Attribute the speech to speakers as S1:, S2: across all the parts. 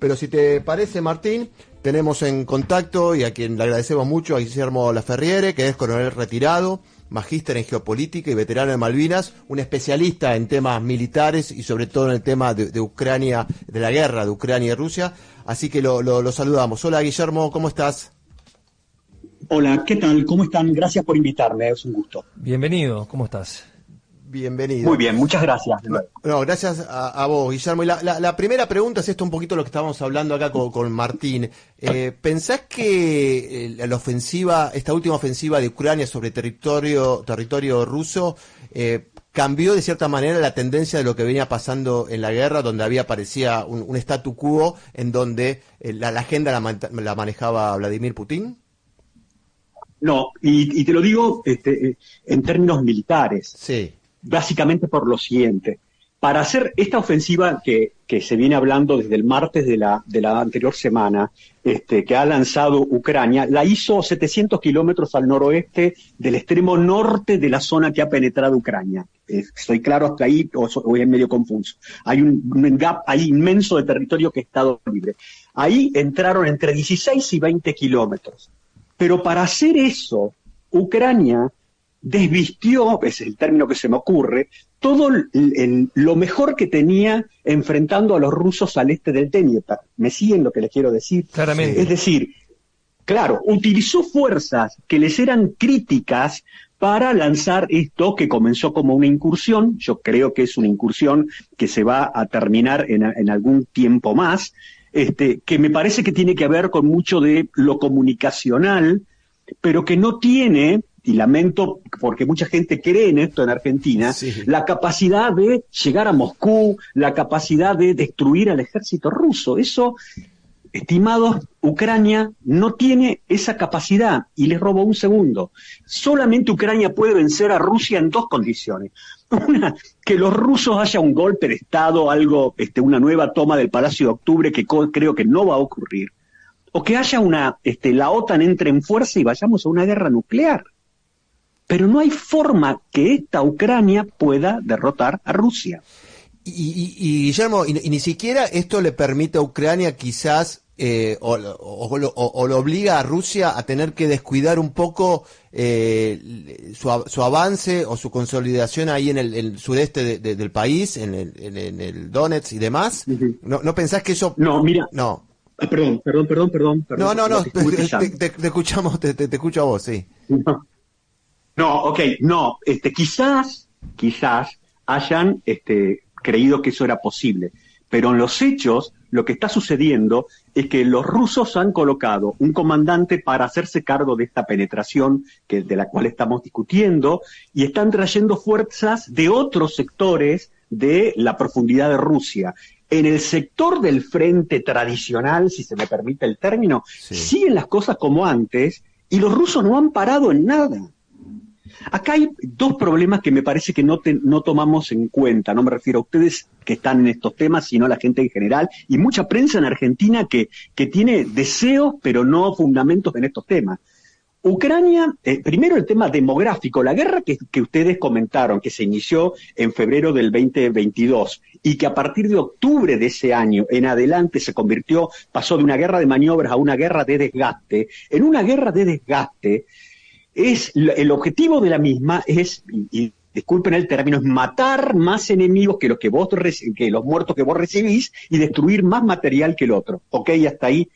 S1: Pero si te parece, Martín, tenemos en contacto, y a quien le agradecemos mucho, a Guillermo Laferriere, que es coronel retirado, magíster en geopolítica y veterano de Malvinas, un especialista en temas militares y sobre todo en el tema de Ucrania, de la guerra de Ucrania y Rusia. Así que lo saludamos. Hola, Guillermo, ¿cómo estás?
S2: Hola, ¿qué tal? ¿Cómo están? Gracias por invitarme, es un gusto.
S3: Bienvenido, ¿cómo estás?
S1: Bienvenido.
S2: Muy bien, muchas gracias.
S1: No, gracias a vos, Guillermo. Y la primera pregunta es esto un poquito lo que estábamos hablando acá con Martín. ¿Pensás que la ofensiva, esta última ofensiva de Ucrania sobre territorio ruso, cambió de cierta manera la tendencia de lo que venía pasando en la guerra, donde parecía un statu quo en donde la agenda la manejaba Vladimir Putin?
S2: No, y te lo digo en términos militares.
S1: Sí.
S2: Básicamente por lo siguiente. Para hacer esta ofensiva que se viene hablando desde el martes de la anterior semana, que ha lanzado Ucrania, la hizo 700 kilómetros al noroeste del extremo norte de la zona que ha penetrado Ucrania. ¿Estoy claro hasta ahí o es medio confuso? Hay un gap ahí inmenso de territorio que ha estado libre. Ahí entraron entre 16 y 20 kilómetros. Pero para hacer eso, Ucrania desvistió, es el término que se me ocurre, todo lo mejor que tenía enfrentando a los rusos al este del Dnieper. ¿Me siguen lo que les quiero decir?
S3: Claramente.
S2: Es decir, claro, utilizó fuerzas que les eran críticas para lanzar esto que comenzó como una incursión. Yo creo que es una incursión que se va a terminar en algún tiempo más, que me parece que tiene que ver con mucho de lo comunicacional, pero que no tiene, y lamento porque mucha gente cree en esto en Argentina, sí, la capacidad de llegar a Moscú, la capacidad de destruir al ejército ruso. Eso, estimados, Ucrania no tiene esa capacidad. Y les robo un segundo. Solamente Ucrania puede vencer a Rusia en dos condiciones. Una, que los rusos haya un golpe de Estado, una nueva toma del Palacio de Octubre, que creo que no va a ocurrir. O que haya la OTAN entre en fuerza y vayamos a una guerra nuclear. Pero no hay forma que esta Ucrania pueda derrotar a Rusia.
S1: Y Guillermo, y ni siquiera esto le permite a Ucrania quizás, o lo obliga a Rusia a tener que descuidar un poco su avance o su consolidación ahí en el sureste del país, en el Donetsk y demás. Uh-huh. ¿No pensás que eso...?
S2: No, mira...
S1: No.
S2: Perdón.
S1: No, te escuchamos, te escucho a vos, sí.
S2: No, quizás hayan creído que eso era posible, pero en los hechos lo que está sucediendo es que los rusos han colocado un comandante para hacerse cargo de esta penetración de la cual estamos discutiendo, y están trayendo fuerzas de otros sectores de la profundidad de Rusia. En el sector del frente tradicional, si se me permite el término, sí, siguen las cosas como antes y los rusos no han parado en nada. Acá hay dos problemas que me parece que no tomamos en cuenta. No me refiero a ustedes que están en estos temas, sino a la gente en general, y mucha prensa en Argentina que tiene deseos pero no fundamentos en estos temas. Ucrania, primero el tema demográfico, la guerra que ustedes comentaron, que se inició en febrero del 2022 y que a partir de octubre de ese año en adelante pasó de una guerra de maniobras a una guerra de desgaste. En una guerra de desgaste, el objetivo de la misma es, y disculpen el término, es matar más enemigos que los muertos que vos recibís y destruir más material que el otro. ¿Ok? Hasta ahí.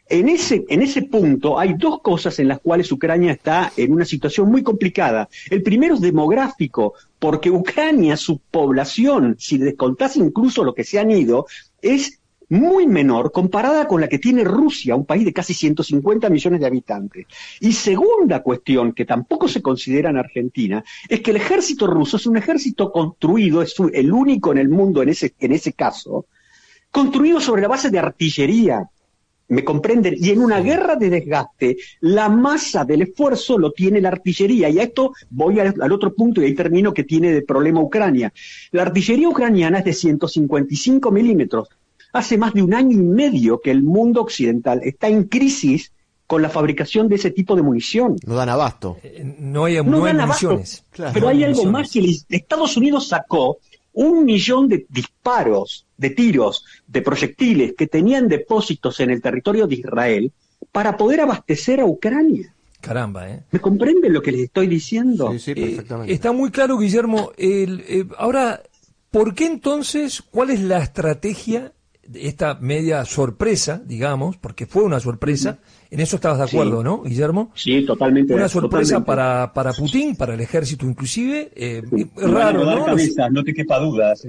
S2: En ese punto hay dos cosas en las cuales Ucrania está en una situación muy complicada. El primero es demográfico, porque Ucrania, su población, si descontás incluso lo que se han ido, es muy menor comparada con la que tiene Rusia, un país de casi 150 millones de habitantes. Y segunda cuestión, que tampoco se considera en Argentina, es que el ejército ruso es un ejército construido, es el único en el mundo en ese caso, construido sobre la base de artillería. ¿Me comprenden? Y en una guerra de desgaste, la masa del esfuerzo lo tiene la artillería. Y a esto voy al otro punto, y ahí termino, que tiene de problema Ucrania. La artillería ucraniana es de 155 milímetros. Hace más de un año y medio que el mundo occidental está en crisis con la fabricación de ese tipo de munición.
S1: No dan abasto.
S3: No hay municiones.
S2: Claro, pero hay algo más, que Estados Unidos sacó 1 millón de disparos de tiros, de proyectiles que tenían depósitos en el territorio de Israel para poder abastecer a Ucrania.
S3: Caramba, ¿eh?
S2: ¿Me comprenden lo que les estoy diciendo?
S1: Sí, sí, perfectamente.
S3: Está muy claro, Guillermo. Ahora, ¿por qué entonces, cuál es la estrategia de esta media sorpresa, digamos, porque fue una sorpresa, en eso estabas de acuerdo,
S2: Sí.
S3: ¿no, Guillermo?
S2: Sí, totalmente.
S3: Una sorpresa
S2: totalmente.
S3: para Putin, para el ejército inclusive,
S2: Sí. Van a
S3: raro,
S2: rodar
S3: ¿no?
S2: cabezas, no te quepa duda. ¿Sí?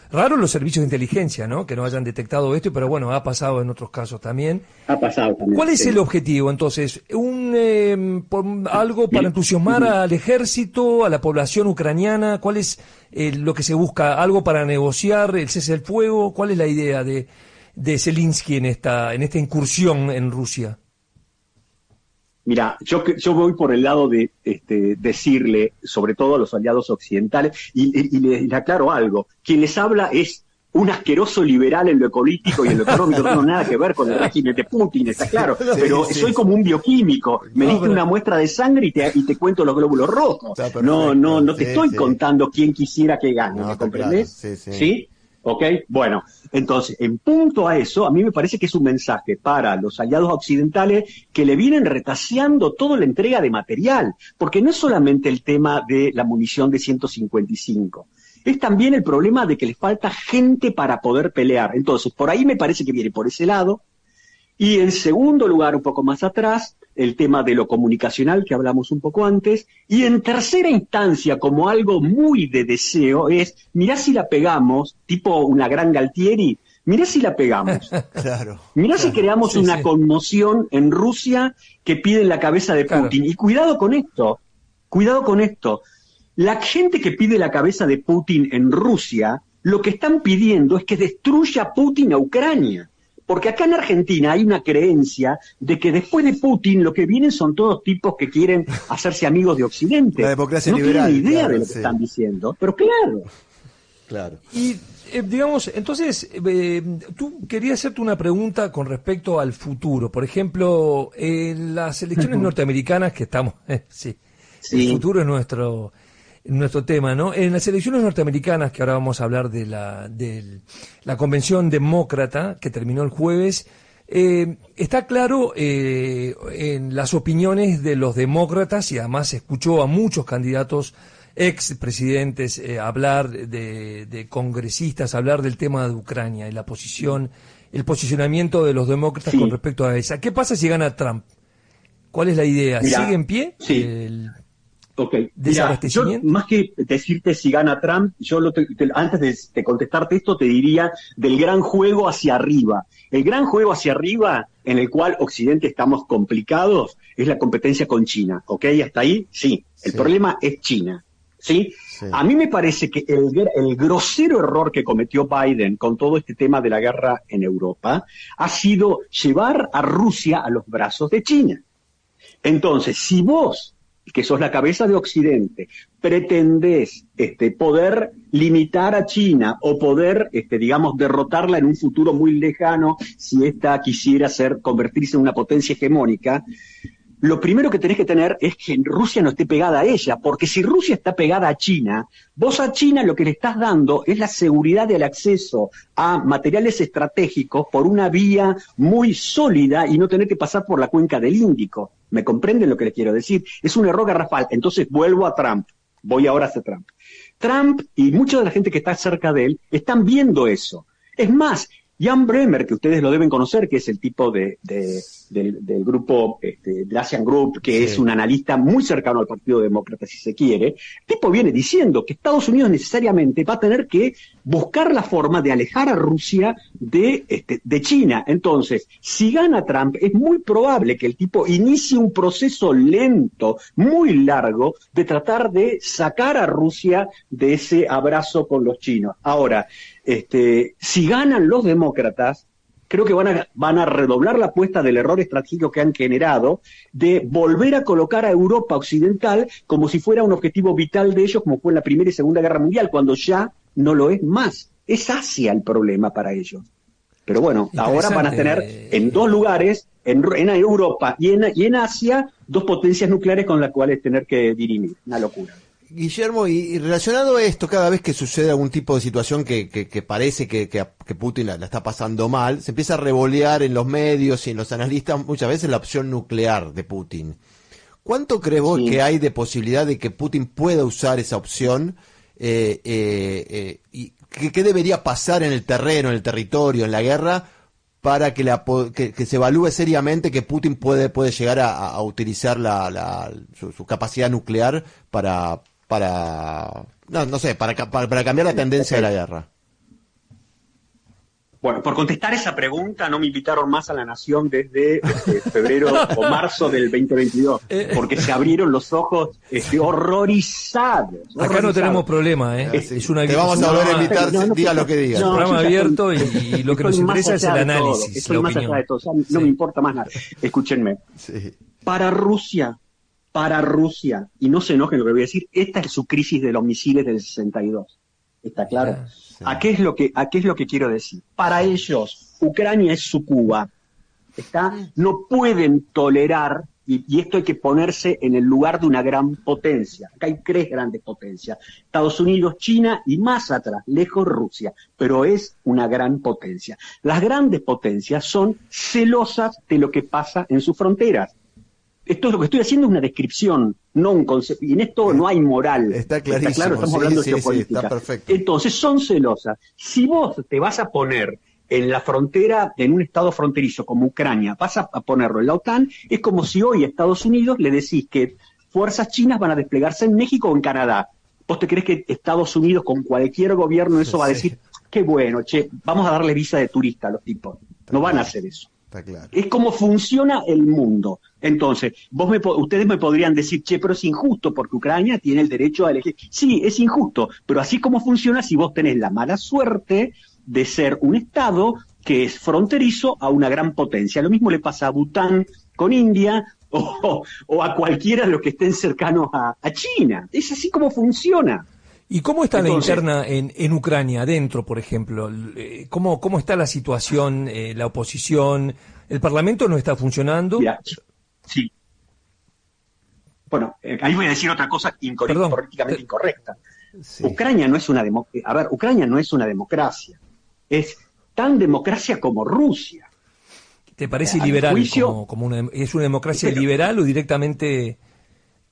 S3: Raro los servicios de inteligencia, ¿no? Que no hayan detectado esto, pero bueno, ha pasado en otros casos también.
S2: Ha pasado también.
S3: ¿Cuál es
S2: sí.
S3: el objetivo, entonces? ¿Algo para entusiasmar al ejército, a la población ucraniana? ¿Cuál es lo que se busca? ¿Algo para negociar el cese del fuego? ¿Cuál es la idea de Zelensky en esta incursión en Rusia?
S2: Mira, yo voy por el lado de decirle, sobre todo a los aliados occidentales, y les aclaro algo, quien les habla es un asqueroso liberal en lo político y en lo económico, no tiene nada que ver con el régimen de Putin, está claro, pero soy como un bioquímico, me diste una muestra de sangre y te cuento los glóbulos rojos, no te estoy contando quién quisiera que gane, ¿me comprendes?
S1: Claro. Sí.
S2: ¿Sí? ¿Ok? Bueno, entonces, en punto a eso, a mí me parece que es un mensaje para los aliados occidentales que le vienen retaseando toda la entrega de material, porque no es solamente el tema de la munición de 155, es también el problema de que les falta gente para poder pelear. Entonces, por ahí me parece que viene por ese lado. Y en segundo lugar, un poco más atrás, el tema de lo comunicacional que hablamos un poco antes. Y en tercera instancia, como algo muy de deseo, es, mirá si la pegamos, tipo una gran Galtieri, mirá si la pegamos.
S1: Claro.
S2: Mirá si creamos una conmoción en Rusia que piden la cabeza de Putin. Y cuidado con esto. La gente que pide la cabeza de Putin en Rusia, lo que están pidiendo es que destruya Putin a Ucrania. Porque acá en Argentina hay una creencia de que después de Putin lo que vienen son todos tipos que quieren hacerse amigos de Occidente.
S1: La democracia
S2: no
S1: liberal.
S2: No tienen idea
S1: claro,
S2: de lo que están diciendo, pero claro.
S1: Claro.
S3: Y, digamos, entonces, tú querías hacerte una pregunta con respecto al futuro. Por ejemplo, en las elecciones norteamericanas que estamos... el futuro es nuestro tema, ¿no? En las elecciones norteamericanas, que ahora vamos a hablar de la convención demócrata que terminó el jueves, está claro en las opiniones de los demócratas, y además se escuchó a muchos candidatos ex presidentes hablar de congresistas, hablar del tema de Ucrania y la posición, el posicionamiento de los demócratas con respecto a esa. ¿Qué pasa si gana Trump? ¿Cuál es la idea?
S2: Mira,
S3: ¿Sigue en pie?
S2: Ok, mira, yo más que decirte si gana Trump, antes de contestarte esto te diría del gran juego hacia arriba. El gran juego hacia arriba en el cual Occidente estamos complicados es la competencia con China, ¿ok? Hasta ahí, sí. El problema es China, ¿sí? A mí me parece que el grosero error que cometió Biden con todo este tema de la guerra en Europa ha sido llevar a Rusia a los brazos de China. Entonces, si vos, que sos la cabeza de Occidente, pretendés poder limitar a China o poder, digamos, derrotarla en un futuro muy lejano si ésta quisiera convertirse en una potencia hegemónica, lo primero que tenés que tener es que Rusia no esté pegada a ella, porque si Rusia está pegada a China, vos a China lo que le estás dando es la seguridad del acceso a materiales estratégicos por una vía muy sólida y no tener que pasar por la cuenca del Índico. ¿Me comprenden lo que les quiero decir? Es un error garrafal. Entonces vuelvo a Trump. Voy ahora hacia Trump. Trump y mucha de la gente que está cerca de él están viendo eso. Es más, Jan Bremer, que ustedes lo deben conocer, que es el tipo del grupo, del Asian Group, que es un analista muy cercano al Partido Demócrata, si se quiere, el tipo viene diciendo que Estados Unidos necesariamente va a tener que buscar la forma de alejar a Rusia de China. Entonces, si gana Trump, es muy probable que el tipo inicie un proceso lento, muy largo, de tratar de sacar a Rusia de ese abrazo con los chinos. Ahora, si ganan los demócratas, creo que van a redoblar la apuesta del error estratégico que han generado de volver a colocar a Europa occidental como si fuera un objetivo vital de ellos, como fue en la Primera y Segunda Guerra Mundial, cuando ya no lo es más. Es Asia el problema para ellos. Pero bueno, ahora van a tener en dos lugares, en Europa y en Asia, dos potencias nucleares con las cuales tener que dirimir. Una locura.
S1: Guillermo, y relacionado a esto, cada vez que sucede algún tipo de situación que parece que Putin la está pasando mal, se empieza a revolear en los medios y en los analistas muchas veces la opción nuclear de Putin. ¿Cuánto crees vos que hay de posibilidad de que Putin pueda usar esa opción? ¿Y qué debería pasar en el terreno, en el territorio, en la guerra, para que se evalúe seriamente que Putin puede llegar a utilizar su capacidad nuclear para cambiar la tendencia de la guerra?
S2: Bueno, por contestar esa pregunta, no me invitaron más a La Nación desde febrero o marzo del 2022, porque se abrieron los ojos horrorizados.
S3: Acá no tenemos problema, ¿eh?
S1: Es una te vamos a volver a invitar, diga lo que diga.
S3: Es un programa abierto y lo que nos interesa es el análisis,
S2: estoy más allá de todo, no me importa más nada. Escúchenme. Sí. Para Rusia, y no se enojen lo que voy a decir, esta es su crisis de los misiles del 62. ¿Está claro? Sí. ¿A qué es lo que quiero decir? Para ellos, Ucrania es su Cuba. No pueden tolerar, y esto hay que ponerse en el lugar de una gran potencia. Acá hay 3 grandes potencias: Estados Unidos, China y más atrás, lejos Rusia, pero es una gran potencia. Las grandes potencias son celosas de lo que pasa en sus fronteras. Esto es lo que estoy haciendo, es una descripción, no un concepto. Y en esto no hay moral.
S1: Está clarísimo.
S2: Está claro, estamos hablando de geopolítica.
S1: Está perfecto.
S2: Entonces son celosas. Si vos te vas a poner en la frontera, en un estado fronterizo como Ucrania, vas a ponerlo en la OTAN, es como si hoy a Estados Unidos le decís que fuerzas chinas van a desplegarse en México o en Canadá. ¿Vos te crees que Estados Unidos, con cualquier gobierno, eso va a decir, qué bueno, vamos a darle visa de turista a los tipos? No van a hacer eso.
S1: Está claro.
S2: Es como funciona el mundo. Entonces, ustedes me podrían decir, pero es injusto porque Ucrania tiene el derecho a elegir. Sí, es injusto, pero así como funciona si vos tenés la mala suerte de ser un estado que es fronterizo a una gran potencia. Lo mismo le pasa a Bután con India o a cualquiera de los que estén cercanos a China. Es así como funciona.
S3: ¿Y cómo está la interna en Ucrania, adentro, por ejemplo? ¿Cómo está la situación, la oposición? ¿El Parlamento no está funcionando?
S2: Mira, sí. Bueno, ahí voy a decir otra cosa políticamente incorrecta. Sí. Ucrania no es una democracia. Es tan democracia como Rusia.
S3: ¿Te parece liberal? ¿Es una democracia liberal o directamente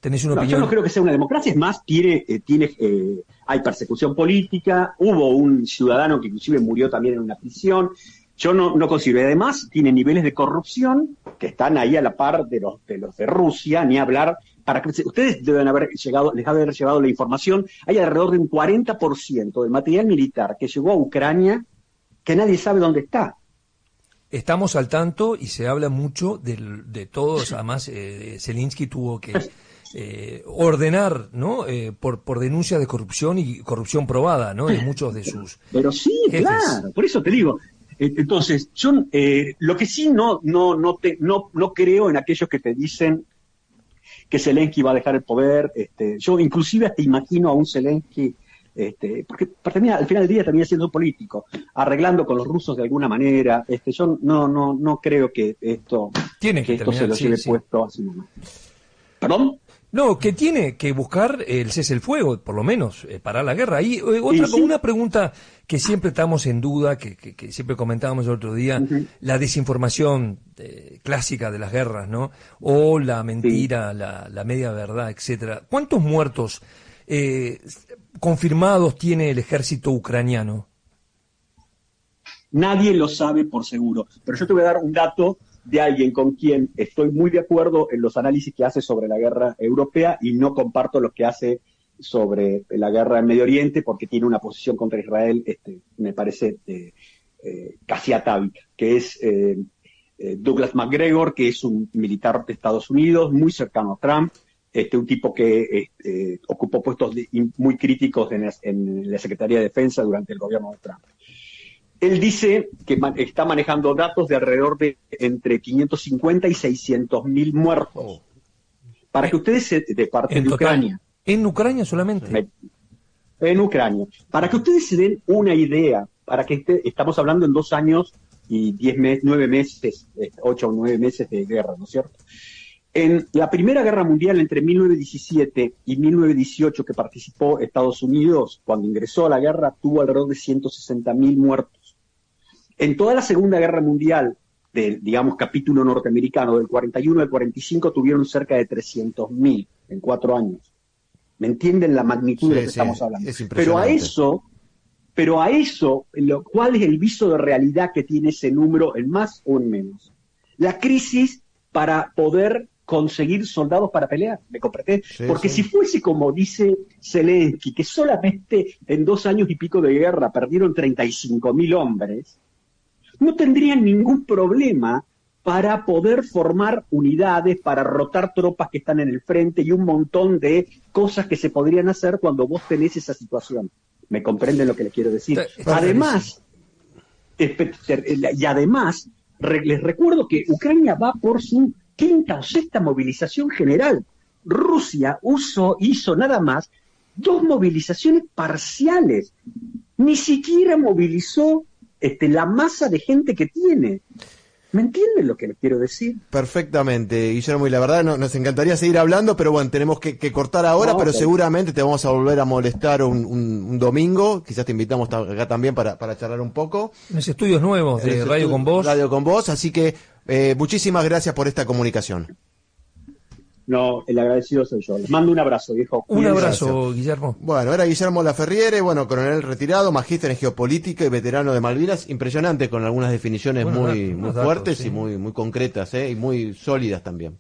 S3: tenés una opinión?
S2: Yo no creo que sea una democracia, es más, hay persecución política, hubo un ciudadano que inclusive murió también en una prisión. Yo no considero, además, tiene niveles de corrupción que están ahí a la par de los de Rusia, ni hablar. Ustedes les debe haber llegado la información, hay alrededor de un 40% del material militar que llegó a Ucrania que nadie sabe dónde está.
S3: Estamos al tanto y se habla mucho de todos, además Zelensky tuvo que ordenar, ¿no? Por denuncias de corrupción y corrupción probada, ¿no? De muchos de sus
S2: Pero sí, jefes. Claro, por eso te digo. Entonces, yo lo que sí no creo en aquellos que te dicen que Zelensky va a dejar el poder. Yo inclusive hasta imagino a un Zelensky, porque al final del día termina siendo político, arreglando con los rusos de alguna manera. Yo no creo que esto se lo lleve puesto así nomás. ¿Perdón?
S3: No, que tiene que buscar el cese el fuego, por lo menos, parar la guerra. Y una pregunta que siempre estamos en duda, que siempre comentábamos el otro día, la desinformación clásica de las guerras, ¿no? O la mentira, la media verdad, etcétera. ¿Cuántos muertos confirmados tiene el ejército ucraniano?
S2: Nadie lo sabe por seguro, pero yo te voy a dar un dato de alguien con quien estoy muy de acuerdo en los análisis que hace sobre la guerra europea y no comparto los que hace sobre la guerra en Medio Oriente porque tiene una posición contra Israel, me parece casi atávica, que es Douglas MacGregor, que es un militar de Estados Unidos muy cercano a Trump, un tipo que ocupó puestos muy críticos en la Secretaría de Defensa durante el gobierno de Trump. Él dice que está manejando datos de alrededor de entre 550 y 600.000 muertos. Para que ustedes de parte de Ucrania.
S3: ¿En Ucrania solamente?
S2: En Ucrania. Para que ustedes se den una idea, estamos hablando en 2 años y 9 meses, 8 o 9 meses de guerra, ¿no es cierto? En la Primera Guerra Mundial, entre 1917 y 1918, que participó Estados Unidos, cuando ingresó a la guerra, tuvo alrededor de 160.000 muertos. En toda la Segunda Guerra Mundial, del, digamos, capítulo norteamericano, del 41 al 45, tuvieron cerca de 300.000 en 4 años. ¿Me entienden la magnitud de lo que estamos hablando? Pero a eso, ¿cuál es el viso de realidad que tiene ese número, en más o en menos? La crisis para poder conseguir soldados para pelear, ¿me comprendés? Porque si fuese como dice Zelensky, que solamente en 2 años y pico de guerra perdieron 35.000 hombres, no tendrían ningún problema para poder formar unidades, para rotar tropas que están en el frente y un montón de cosas que se podrían hacer cuando vos tenés esa situación. ¿Me comprenden lo que les quiero decir? Además, les recuerdo que Ucrania va por su 5ª o 6ª movilización general. Rusia hizo nada más 2 movilizaciones parciales. Ni siquiera movilizó la masa de gente que tiene. ¿Me entienden lo que les quiero decir?
S1: Perfectamente, Guillermo, y la verdad nos encantaría seguir hablando, pero bueno, tenemos que cortar ahora, pero seguramente te vamos a volver a molestar un domingo, quizás te invitamos acá también para charlar un poco.
S3: En los estudios nuevos de Radio con Vos.
S1: Radio con Vos, así que muchísimas gracias por esta comunicación.
S2: No, el agradecido soy yo. Les mando un abrazo, viejo.
S3: Un abrazo, Guillermo.
S1: Bueno, era Guillermo Laferriere, coronel retirado, magíster en geopolítica y veterano de Malvinas. Impresionante, con algunas definiciones muy fuertes, sí, y muy concretas, y muy sólidas también.